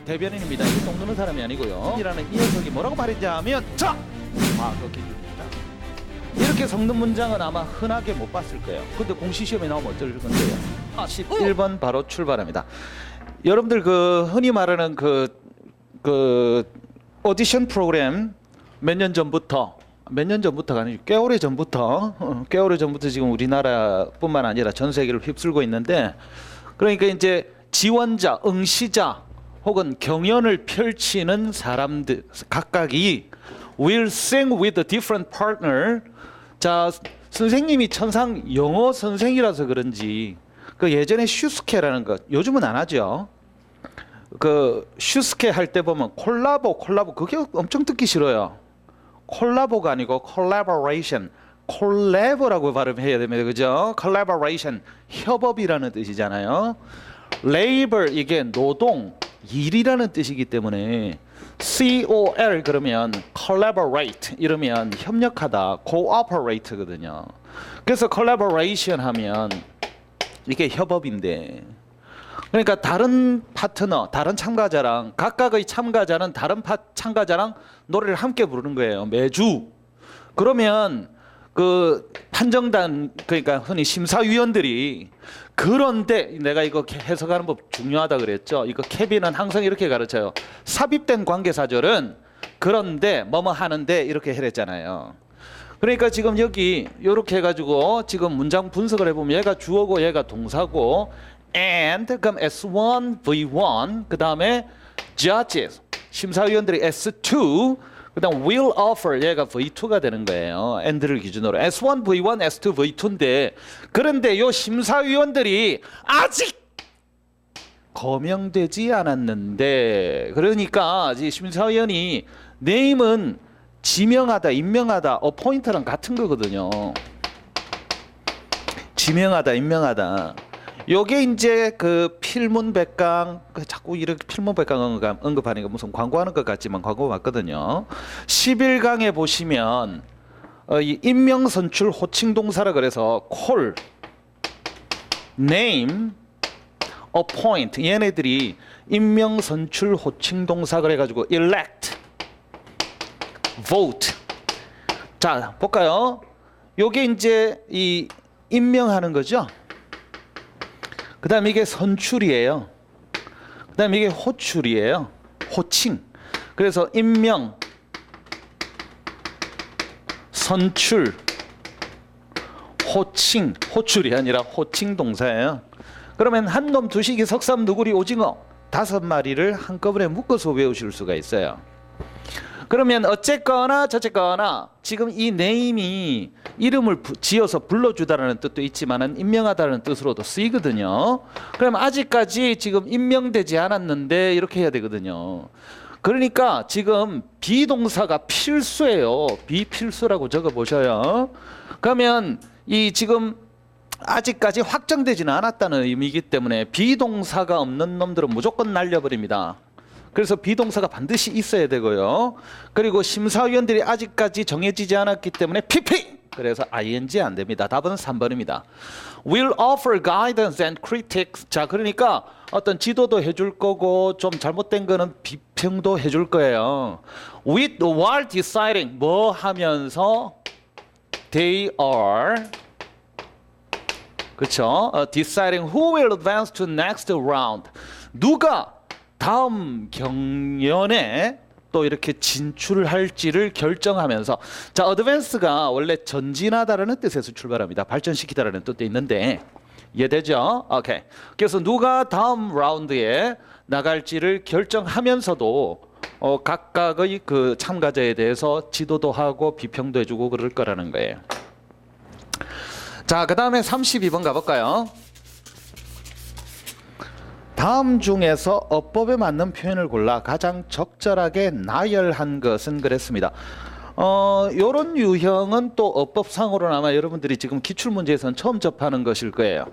대변인입니다. 이거 똥 누는 사람이 아니고요. 이라는 이 녀석이 뭐라고 말했냐면 자! 그렇게 이렇게 섞는 문장은 아마 흔하게 못 봤을 거예요. 근데 공시시험에 나오면 어쩔 건데요. 11번 바로 출발합니다. 여러분들 그 흔히 말하는 그 오디션 프로그램 몇 년 전부터가 아니고 꽤 오래 전부터 지금 우리나라뿐만 아니라 전 세계를 휩쓸고 있는데, 그러니까 이제 지원자, 응시자 혹은 경연을 펼치는 사람들 각각이 will sing with a different partner. 자, 선생님이 천상 영어 선생이라서 그런지 그 예전에 슈스케라는 것, 요즘은 안 하죠. 그 슈스케 할 때 보면 콜라보 그게 엄청 듣기 싫어요. 콜라보가 아니고 collaboration, 콜라보라고 발음해야 됩니다. 그죠? collaboration, 협업이라는 뜻이잖아요. labor, 이게 노동, 일이라는 뜻이기 때문에 COL 그러면 collaborate 이러면 협력하다, cooperate거든요. 그래서 collaboration 하면 이게 협업인데, 그러니까 다른 파트너, 다른 참가자랑 각각의 참가자는 다른 참가자랑 노래를 함께 부르는 거예요. 매주. 그러면 그 판정단, 그러니까 흔히 심사위원들이, 그런데 내가 이거 해석하는 법 중요하다 그랬죠. 이거 케빈은 항상 이렇게 가르쳐요. 삽입된 관계사절은 그런데 뭐뭐 하는데 이렇게 해랬잖아요. 그러니까 지금 여기 이렇게 해가지고 지금 문장 분석을 해보면 얘가 주어고 얘가 동사고 and 그럼 S1, V1 그 다음에 judges 심사위원들이 S2 그 다음 will offer 얘가 V2가 되는 거예요. and를 기준으로 S1, V1, S2, V2인데, 그런데 요 심사위원들이 아직 거명되지 않았는데, 그러니까 이 심사위원이 name은 지명하다, 임명하다, appoint랑 같은 거거든요. 지명하다, 임명하다. 요게 이제 그 필문백강, 자꾸 이렇게 필문백강 언급하니까 무슨 광고하는 것 같지만 광고 맞거든요. 11강에 보시면 이 임명선출 호칭동사라 그래서 call, name, appoint 얘네들이 임명선출 호칭동사 그래가지고 elect, vote. 자 볼까요? 요게 이제 이 임명하는 거죠. 그 다음에 이게 선출이에요. 그 다음에 이게 호출이에요. 호칭. 그래서 임명, 선출, 호칭, 호출이 아니라 호칭 동사예요. 그러면 한놈, 두식이, 석삼, 누구리, 오징어 5마리를 한꺼번에 묶어서 외우실 수가 있어요. 그러면 어쨌거나 저쨌거나 지금 이 name이 이름을 지어서 불러주다라는 뜻도 있지만은 임명하다는 뜻으로도 쓰이거든요. 그럼 아직까지 지금 임명되지 않았는데 이렇게 해야 되거든요. 그러니까 지금 비동사가 필수예요. 비필수라고 적어 보셔요. 그러면 이 지금 아직까지 확정되지는 않았다는 의미이기 때문에 비동사가 없는 놈들은 무조건 날려버립니다. 그래서 비동사가 반드시 있어야 되고요. 그리고 심사위원들이 아직까지 정해지지 않았기 때문에 PP! 그래서 ing 안 됩니다. 답은 3번입니다. Will offer guidance and critics. 자, 그러니까 어떤 지도도 해줄 거고 좀 잘못된 거는 비평도 해줄 거예요. With while deciding 뭐 하면서 they are 그렇죠? Deciding who will advance to next round. 누가 다음 경연에 또 이렇게 진출할지를 결정하면서, 자, advance가 원래 전진하다라는 뜻에서 출발합니다. 발전시키다라는 뜻도 있는데 이해되죠? 오케이. 그래서 누가 다음 라운드에 나갈지를 결정하면서도 각각의 그 참가자에 대해서 지도도 하고 비평도 해주고 그럴 거라는 거예요. 자, 그 다음에 32번 가볼까요? 다음 중에서 어법에 맞는 표현을 골라 가장 적절하게 나열한 것은 그랬습니다. 요런 유형은 또 어법상으로는 아마 여러분들이 지금 기출문제에서는 처음 접하는 것일 거예요.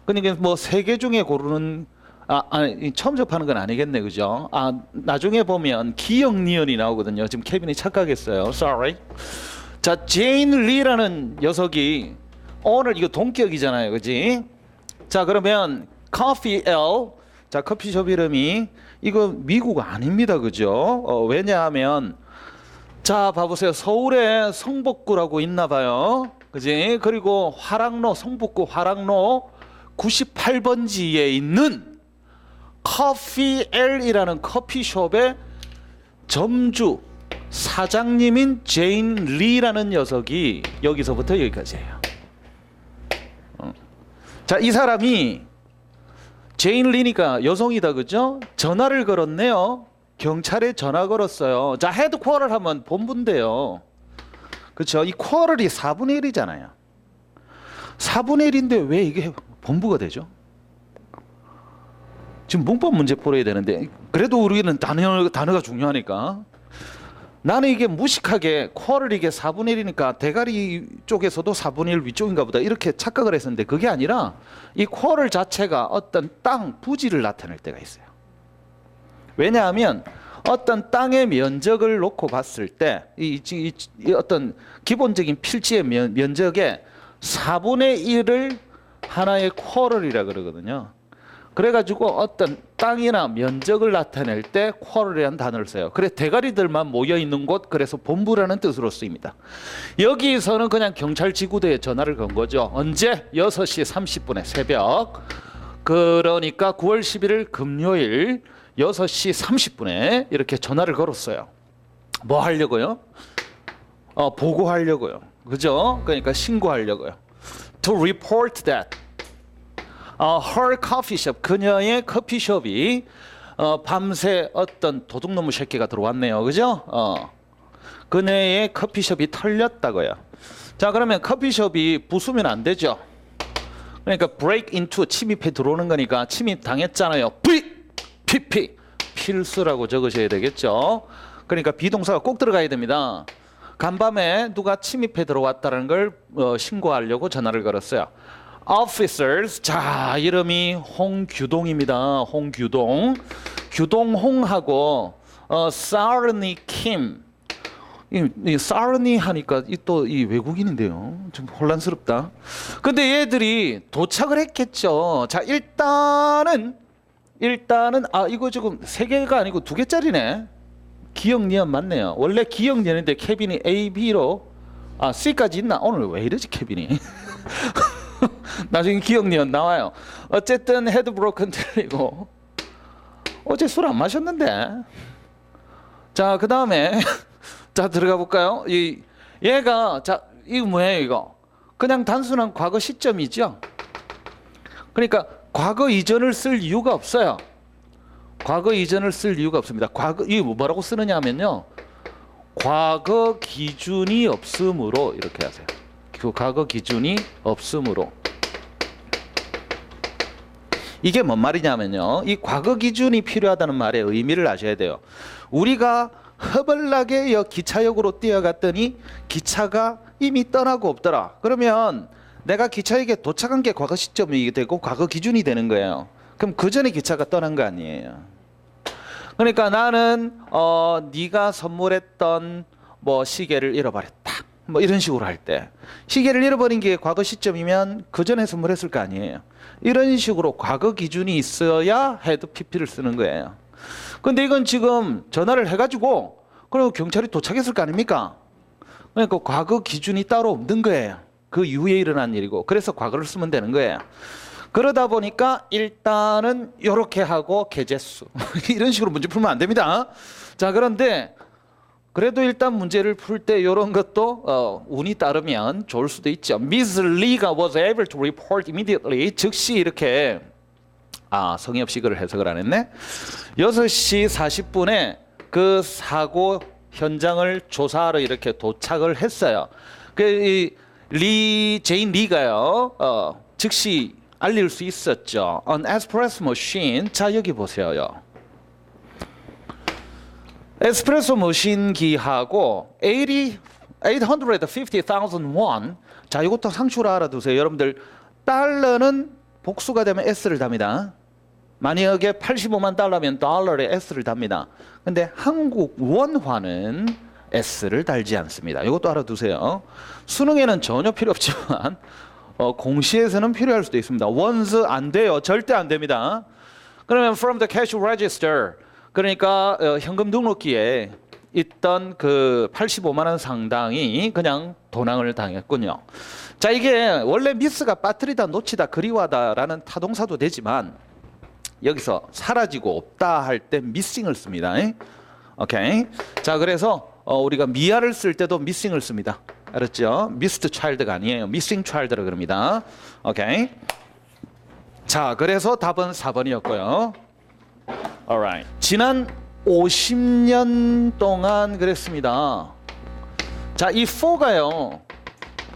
그러니까 뭐 3개 중에 고르는 아니 처음 접하는 건 아니겠네, 그죠? 나중에 보면 기억 니은이 나오거든요. 지금 케빈이 착각했어요. Sorry. 자, 제인 리라는 녀석이 오늘 이거 동격이잖아요, 그지? 자, 그러면 Coffee L, 자 커피숍 이름이 이거 미국 아닙니다. 그죠? 왜냐하면 자 봐보세요. 서울에 성북구라고 있나 봐요. 그지? 그리고 화랑로, 성북구 화랑로 98번지에 있는 커피 L이라는 커피숍의 점주 사장님인 제인 리라는 녀석이 여기서부터 여기까지예요. 자, 이 사람이 제인 리니까 여성이다, 그죠? 전화를 걸었네요. 경찰에 전화 걸었어요. 자, 헤드쿼터를 하면 본부인데요. 그렇죠? 이 쿼터이 4분의 1이잖아요. 4분의 1인데 왜 이게 본부가 되죠? 지금 문법 문제 풀어야 되는데 그래도 우리는 단어가 중요하니까 나는 이게 무식하게 쿼터를 이게 4분의 1이니까 대가리 쪽에서도 4분의 1 위쪽인가 보다 이렇게 착각을 했었는데 그게 아니라 이 쿼터 자체가 어떤 땅 부지를 나타낼 때가 있어요. 왜냐하면 어떤 땅의 면적을 놓고 봤을 때 이 어떤 기본적인 필지의 면적의 4분의 1을 하나의 쿼터이라 그러거든요. 그래가지고 어떤 땅이나 면적을 나타낼 때 쿼터라는 단어를 써요. 그래 대가리들만 모여 있는 곳, 그래서 본부라는 뜻으로 쓰입니다. 여기서는 그냥 경찰 지구대에 전화를 건 거죠. 언제? 6시 30분에 새벽. 그러니까 9월 11일 금요일 6시 30분에 이렇게 전화를 걸었어요. 뭐 하려고요? 보고하려고요. 그죠? 그러니까 신고하려고요. To report that her coffee shop, 그녀의 커피숍이 밤새 어떤 도둑놈의 새끼가 들어왔네요. 그죠? 그녀의 커피숍이 털렸다고요. 자, 그러면 커피숍이 부수면 안 되죠. 그러니까 break into, 침입해 들어오는 거니까 침입 당했잖아요. PP 필수라고 적으셔야 되겠죠. 그러니까 비동사가 꼭 들어가야 됩니다. 간밤에 누가 침입해 들어왔다는 걸 신고하려고 전화를 걸었어요. Officers, 자 이름이 홍규동입니다. 홍규동, 규동홍하고 사르니 킴. 이 사르니 하니까 또 이 외국인인데요. 좀 혼란스럽다. 근데 얘들이 도착을 했겠죠. 자 일단은 이거 지금 3개가 아니고 2개짜리네. 기억니은 맞네요. 원래 기억니은인데 케빈이 A, B로 C까지 있나? 오늘 왜 이러지 케빈이? 나중에 기억니은 나와요. 어쨌든 헤드 브로큰 틀리고 어제 술 안 마셨는데. 자, 그 다음에 자 들어가 볼까요? 얘가 자 이거 뭐예요 이거? 그냥 단순한 과거 시점이죠. 그러니까 과거 이전을 쓸 이유가 없어요. 과거 이전을 쓸 이유가 없습니다. 이 뭐라고 쓰느냐 하면요. 과거 기준이 없으므로 이렇게 하세요. 그 과거 기준이 없으므로. 이게 뭔 말이냐면요. 이 과거 기준이 필요하다는 말의 의미를 아셔야 돼요. 우리가 허벌나게 기차역으로 뛰어갔더니 기차가 이미 떠나고 없더라. 그러면 내가 기차역에 도착한 게 과거 시점이 되고 과거 기준이 되는 거예요. 그럼 그 전에 기차가 떠난 거 아니에요. 그러니까 나는 네가 선물했던 뭐 시계를 잃어버렸다. 뭐 이런 식으로 할 때 시계를 잃어버린 게 과거 시점이면 그 전에 선물했을 거 아니에요. 이런 식으로 과거 기준이 있어야 헤드 PP를 쓰는 거예요. 근데 이건 지금 전화를 해가지고 그리고 경찰이 도착했을 거 아닙니까? 그러니까 과거 기준이 따로 없는 거예요. 그 이후에 일어난 일이고 그래서 과거를 쓰면 되는 거예요. 그러다 보니까 일단은 이렇게 하고 계제수 이런 식으로 문제 풀면 안 됩니다. 자, 그런데 그래도 일단 문제를 풀 때 이런 것도 운이 따르면 좋을 수도 있죠. Miss Lee가 was able to report immediately. 즉시 이렇게 성의 없이 그걸 해석을 안 했네. 6시 40분에 그 사고 현장을 조사하러 이렇게 도착을 했어요. 제인 리가요. 즉시 알릴 수 있었죠. An espresso machine. 자 여기 보세요. 에스프레소 머신기하고 850,000 won. 자 이것도 상추로 알아두세요. 여러분들 달러는 복수가 되면 S를 답니다. 만약에 85만 달러면 달러에 S를 답니다. 근데 한국 원화는 S를 달지 않습니다. 이것도 알아두세요. 수능에는 전혀 필요 없지만 공시에서는 필요할 수도 있습니다. 원스 안 돼요. 절대 안 됩니다. 그러면 from the cash register. 그러니까 현금 등록기에 있던 그 85만 원 상당이 그냥 도난을 당했군요. 자, 이게 원래 미스가 빠뜨리다, 놓치다, 그리워하다라는 타동사도 되지만 여기서 사라지고 없다 할 때 missing을 씁니다. 오케이. 자, 그래서 우리가 미아를 쓸 때도 missing을 씁니다. 알았죠? missed child가 아니에요. missing child라 그럽니다. 오케이. 자, 그래서 답은 4번이었고요. alright. 지난 50년 동안 그랬습니다. 자, 이 for가요.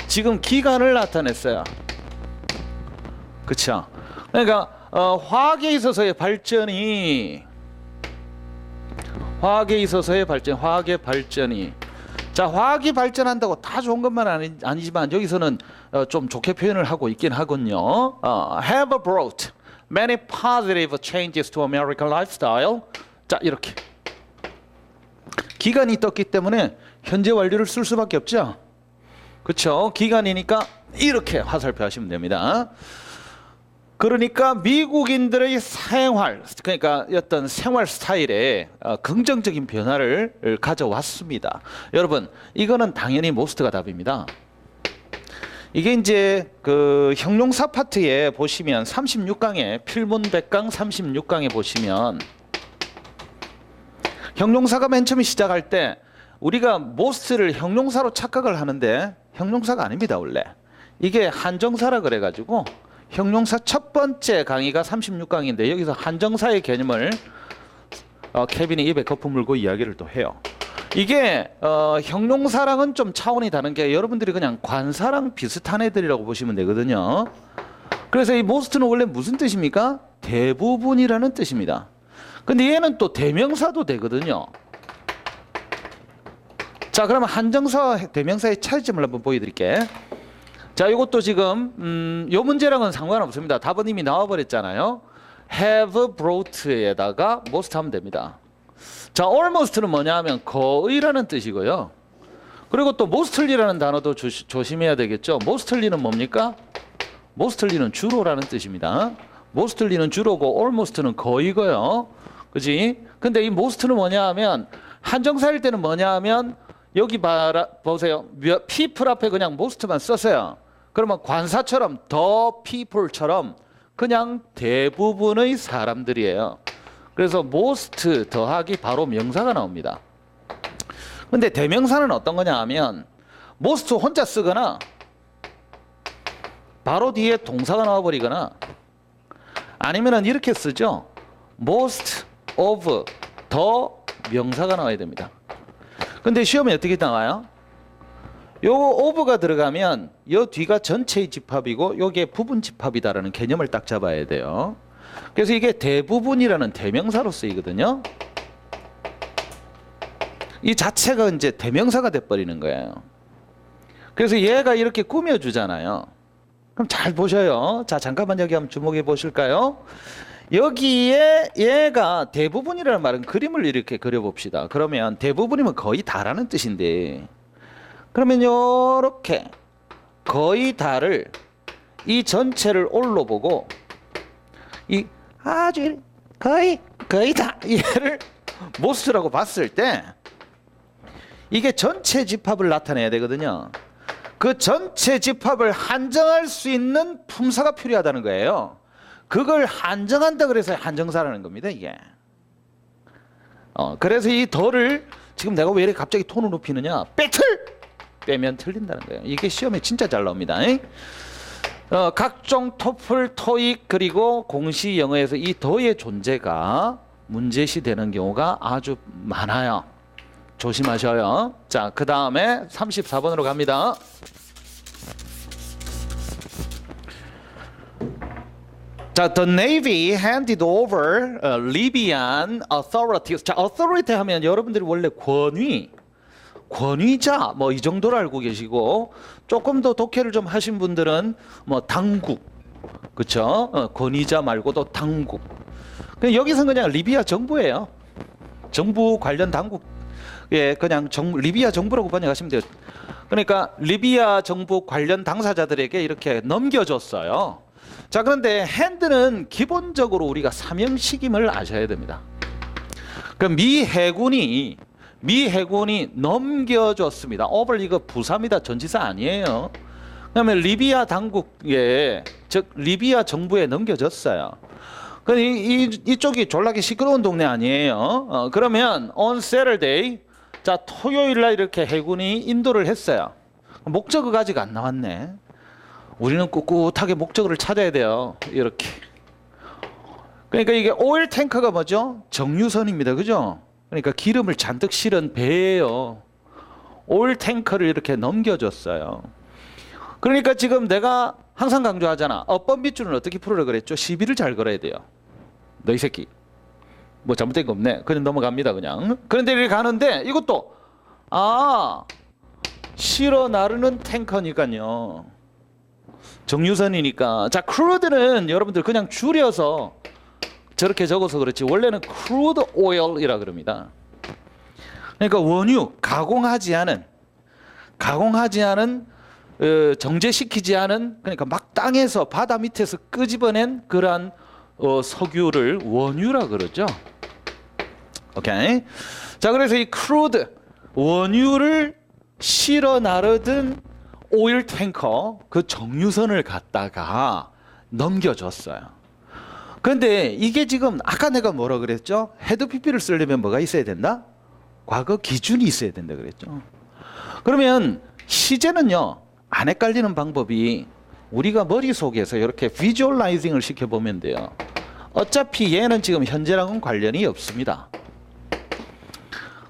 지금 기간을 나타냈어요. 그쵸? 그러니까 화학에 있어서의 발전이 화학의 발전이 자, 화학이 발전한다고 다 좋은 것만 아니지만 여기서는 좀 좋게 표현을 하고 있긴 하군요. Have brought many positive changes to American lifestyle. 자, 이렇게 기간이 떴기 때문에 현재 완료를 쓸 수밖에 없죠. 그렇죠? 기간이니까 이렇게 화살표 하시면 됩니다. 그러니까 미국인들의 생활, 그러니까 어떤 생활 스타일에 긍정적인 변화를 가져왔습니다. 여러분, 이거는 당연히 most가 답입니다. 이게 이제 그 형용사 파트에 보시면 36강에 필문백강 36강에 보시면 형용사가 맨 처음에 시작할 때 우리가 most를 형용사로 착각을 하는데 형용사가 아닙니다. 원래 이게 한정사라 그래가지고 형용사 첫 번째 강의가 36강인데 여기서 한정사의 개념을 케빈이 입에 거품 물고 이야기를 또 해요. 이게 형용사랑은 좀 차원이 다른 게 여러분들이 그냥 관사랑 비슷한 애들이라고 보시면 되거든요. 그래서 이 most는 원래 무슨 뜻입니까? 대부분이라는 뜻입니다. 근데 얘는 또 대명사도 되거든요. 자, 그러면 한정사와 대명사의 차이점을 한번 보여드릴게. 자, 이것도 지금 요 문제랑은 상관없습니다. 답은 이미 나와버렸잖아요. have brought에다가 most 하면 됩니다. 자, almost는 뭐냐 하면 거의라는 뜻이고요. 그리고 또 mostly라는 단어도 조심해야 되겠죠. mostly는 뭡니까? mostly는 주로라는 뜻입니다. mostly는 주로고 almost는 거의고요. 그지? 근데 이 most는 뭐냐 하면 한정사일 때는 뭐냐 하면 여기 보세요. people 앞에 그냥 most만 썼어요. 그러면 관사처럼 the people처럼 그냥 대부분의 사람들이에요. 그래서 most 더하기 바로 명사가 나옵니다. 근데 대명사는 어떤 거냐 하면 most 혼자 쓰거나 바로 뒤에 동사가 나와버리거나 아니면은 이렇게 쓰죠. most of the 명사가 나와야 됩니다. 근데 시험에 어떻게 나와요? 요거 of가 들어가면 요 뒤가 전체의 집합이고 요게 부분 집합이다라는 개념을 딱 잡아야 돼요. 그래서 이게 대부분이라는 대명사로 쓰이거든요. 이 자체가 이제 대명사가 돼버리는 거예요. 그래서 얘가 이렇게 꾸며주잖아요. 그럼 잘 보셔요. 자, 잠깐만 여기 한번 주목해 보실까요? 여기에 얘가 대부분이라는 말은 그림을 이렇게 그려봅시다. 그러면 대부분이면 거의 다라는 뜻인데 그러면 요렇게 거의 다를 이 전체를 올로 보고 이 아주 거의 다 얘를 most라고 봤을 때 이게 전체 집합을 나타내야 되거든요. 그 전체 집합을 한정할 수 있는 품사가 필요하다는 거예요. 그걸 한정한다 그래서 한정사라는 겁니다. 이게 그래서 이 더를 지금 내가 왜 이렇게 갑자기 톤을 높이느냐, 빼면 틀린다는 거예요. 이게 시험에 진짜 잘 나옵니다. 각종 토플, 토익 그리고 공시 영어에서 이 더의 존재가 문제시 되는 경우가 아주 많아요. 조심하셔요. 자, 그 다음에 34번으로 갑니다. 자, the Navy handed over Libyan authorities. 자, authority 하면 여러분들이 원래 권위자 뭐 이 정도로 알고 계시고 조금 더 독해를 좀 하신 분들은 뭐 당국, 그렇죠? 권위자 말고도 당국. 여기서 그냥 리비아 정부예요. 정부 관련 당국. 예, 그냥 리비아 정부라고 번역하시면 돼요. 그러니까 리비아 정부 관련 당사자들에게 이렇게 넘겨줬어요. 자, 그런데 핸드는 기본적으로 우리가 삼형식임을 아셔야 됩니다. 그 미 해군이 넘겨줬습니다. 오벌 이거 부사입니다. 전치사 아니에요. 그다음에 리비아 당국에 즉 리비아 정부에 넘겨졌어요. 근데 이쪽이 졸라게 시끄러운 동네 아니에요. 그러면 on Saturday 자 토요일 날 이렇게 해군이 인도를 했어요. 목적어가 아직 안 나왔네. 우리는 꿋꿋하게 목적어를 찾아야 돼요. 이렇게. 그러니까 이게 오일 탱커가 뭐죠? 정유선입니다. 그죠? 그러니까 기름을 잔뜩 실은 배예요. 오일 탱커를 이렇게 넘겨줬어요. 그러니까 지금 내가 항상 강조하잖아. 어법 밑줄은 어떻게 풀으라 그랬죠? 시비를 잘 걸어야 돼요. 너 이 새끼. 뭐 잘못된 거 없네. 그냥 넘어갑니다. 그냥. 그런데 이렇게 가는데 이것도 실어 나르는 탱커니까요. 정유선이니까. 자, 크루드는 여러분들 그냥 줄여서 저렇게 적어서 그렇지 원래는 크루드 오일이라 그럽니다. 그러니까 원유 가공하지 않은 정제시키지 않은 그러니까 막 땅에서 바다 밑에서 끄집어낸 그러한 석유를 원유라 그러죠. 오케이. 자, 그래서 이 크루드 원유를 실어 나르던 오일 탱커 그 정유선을 갖다가 넘겨줬어요. 그런데 이게 지금 아까 내가 뭐라 그랬죠? 헤드 PP를 쓰려면 뭐가 있어야 된다? 과거 기준이 있어야 된다 그랬죠. 그러면 시제는요 안 헷갈리는 방법이 우리가 머릿속에서 이렇게 비주얼라이징을 시켜보면 돼요. 어차피 얘는 지금 현재랑은 관련이 없습니다.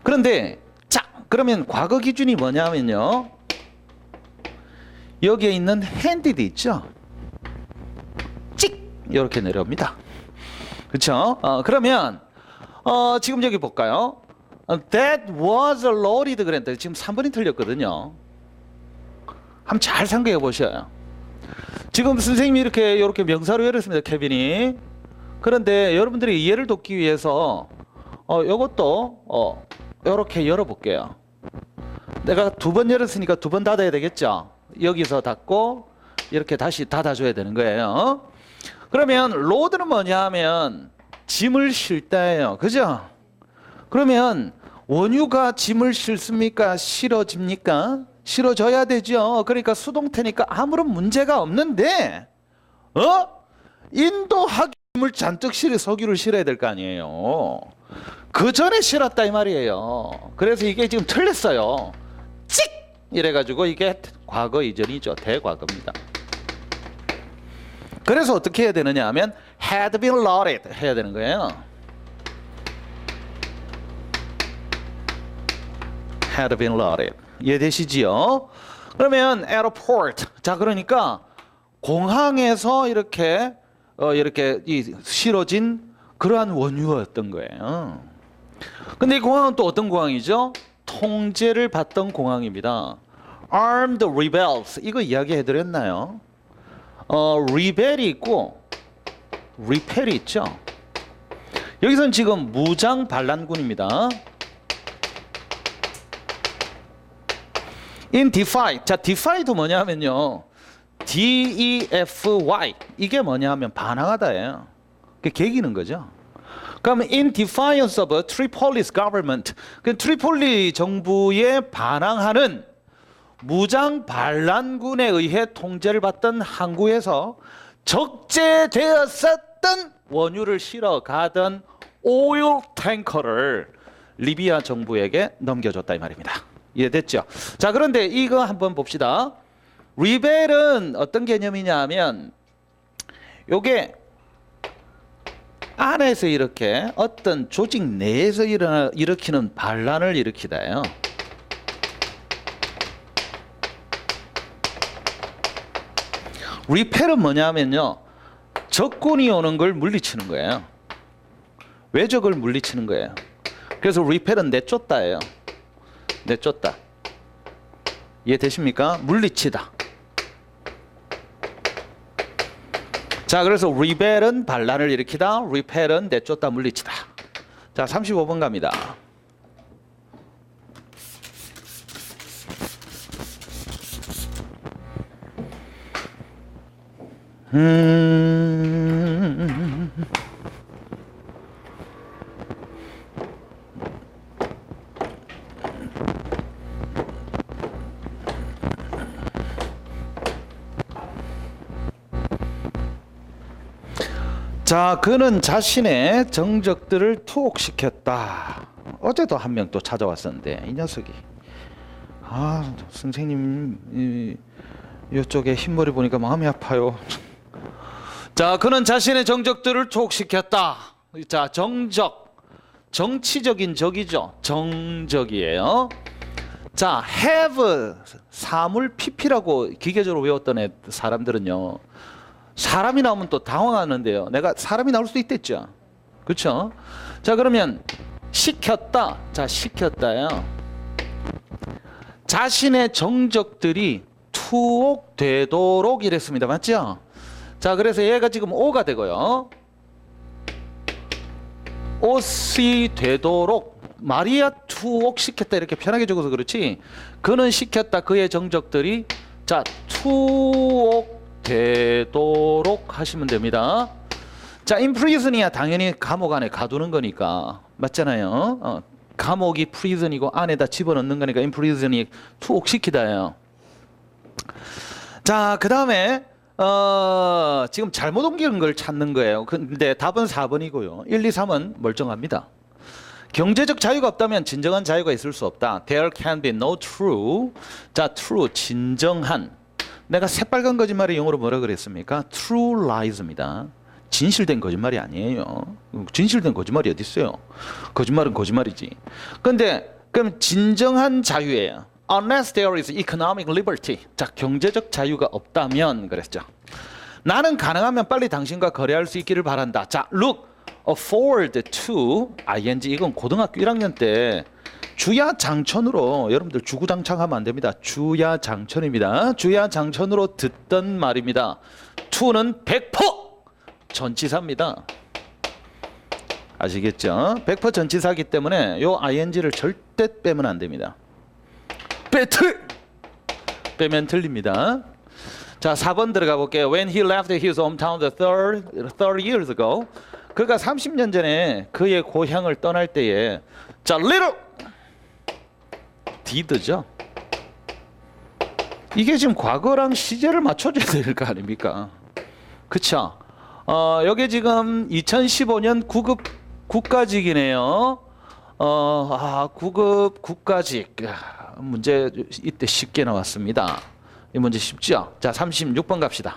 그런데 자 그러면 과거 기준이 뭐냐면요 여기에 있는 핸디드 있죠? 찍! 이렇게 내려옵니다. 그렇죠? 그러면 지금 여기 볼까요? That was loaded 그랬는데 지금 3번이 틀렸거든요. 한번 잘 생각해 보셔요. 지금 선생님이 이렇게 명사로 열었습니다. 케빈이. 그런데 여러분들이 이해를 돕기 위해서 요것도 이렇게 열어볼게요. 내가 2번 열었으니까 2번 닫아야 되겠죠? 여기서 닫고 이렇게 다시 닫아줘야 되는 거예요. 그러면 로드는 뭐냐 하면 짐을 실 때예요. 그죠? 그러면 원유가 짐을 실습니까? 실어집니까? 실어져야 되죠. 그러니까 수동태니까 아무런 문제가 없는데 인도하기 짐을 잔뜩 석유를 실어야 될 거 아니에요. 그 전에 실었다 이 말이에요. 그래서 이게 지금 틀렸어요. 찍! 이래가지고 이게 과거 이전이죠. 대과거입니다. 그래서 어떻게 해야 되느냐 하면 had been loaded 해야 되는 거예요. had been loaded. 이해되시지요? 그러면 airport. 자, 그러니까 공항에서 이렇게 실어진 그러한 원유였던 거예요. 근데 이 공항은 또 어떤 공항이죠? 통제를 받던 공항입니다. Armed rebels. 이거 이야기해 드렸나요? rebel이 있고 repel이 있죠. 여기서는 지금 무장 반란군입니다. In defy. 자, defy도 뭐냐면요. DEFY. 이게 뭐냐면 반항하다예요. 그게 개기는 거죠. 그러면 in defiance of Tripoli's government. 그 트리폴리 정부에 반항하는 무장 반란군에 의해 통제를 받던 항구에서 적재되었었던 원유를 실어 가던 오일 탱커를 리비아 정부에게 넘겨줬다 이 말입니다. 이해됐죠? 자, 그런데 이거 한번 봅시다. 리벨은 어떤 개념이냐 하면 요게 안에서 이렇게 어떤 조직 내에서 일으키는 반란을 일으키다요. 리펠은 뭐냐면요. 적군이 오는 걸 물리치는 거예요. 외적을 물리치는 거예요. 그래서 리펠은 내쫓다예요. 내쫓다. 이해되십니까? 물리치다. 자, 그래서 리벨은 반란을 일으키다, 리펠은 내쫓다, 물리치다. 자, 35번 갑니다. 자, 그는 자신의 정적들을 투옥시켰다. 어제도 한 명 또 찾아왔었는데 이 녀석이 선생님 이쪽에 흰머리 보니까 마음이 아파요. 자, 그는 자신의 정적들을 투옥시켰다. 자, 정적, 정치적인 적이죠. 정적이에요. 자, have 사물 pp라고 기계적으로 외웠던 사람들은요, 사람이 나오면 또 당황하는데요. 내가 사람이 나올 수도 있댔죠. 그렇죠? 자, 그러면 시켰다. 자, 시켰다요. 자신의 정적들이 투옥되도록 이랬습니다. 맞죠? 자, 그래서 얘가 지금 O가 되고요. 옷이 되도록 마리아 투옥시켰다 이렇게 편하게 적어서 그렇지, 그는 시켰다 그의 정적들이 자 투옥되도록 하시면 됩니다. 자, imprison이야 당연히 감옥 안에 가두는 거니까 맞잖아요. 감옥이 prison이고 안에다 집어넣는 거니까 imprison이 투옥시키다예요. 자, 그 다음에 지금 잘못 옮기는 걸 찾는 거예요. 근데 답은 4번이고요. 1, 2, 3은 멀쩡합니다. 경제적 자유가 없다면 진정한 자유가 있을 수 없다. There can be no true. 자, true, 진정한. 내가 새빨간 거짓말이 영어로 뭐라 그랬습니까? True lies입니다. 진실된 거짓말이 아니에요. 진실된 거짓말이 어디 있어요? 거짓말은 거짓말이지. 근데 그럼 진정한 자유예요. Unless there is economic liberty. 자, 경제적 자유가 없다면 그랬죠. 나는 가능하면 빨리 당신과 거래할 수 있기를 바란다. 자, look, afford to ing. 이건 고등학교 1학년 때 주야장천으로, 여러분들 주구장창하면 안 됩니다. 주야장천입니다. 주야장천으로 듣던 말입니다. to는 100% 전치사입니다. 아시겠죠? 100% 전치사기 때문에 요 ing를 절대 빼면 안 됩니다. 빼면 틀립니다. 자, 4번 들어가 볼게요. When he left his hometown the 30 years ago. 그가 30년 전에 그의 고향을 떠날 때에 자, little did죠. 이게 지금 과거랑 시제를 맞춰줘야 될 거 아닙니까? 그쵸? 여기 지금 2015년 9급 국가직이네요. 9급 국가직. 문제 이때 쉽게 나왔습니다. 이 문제 쉽죠? 자, 36번 갑시다.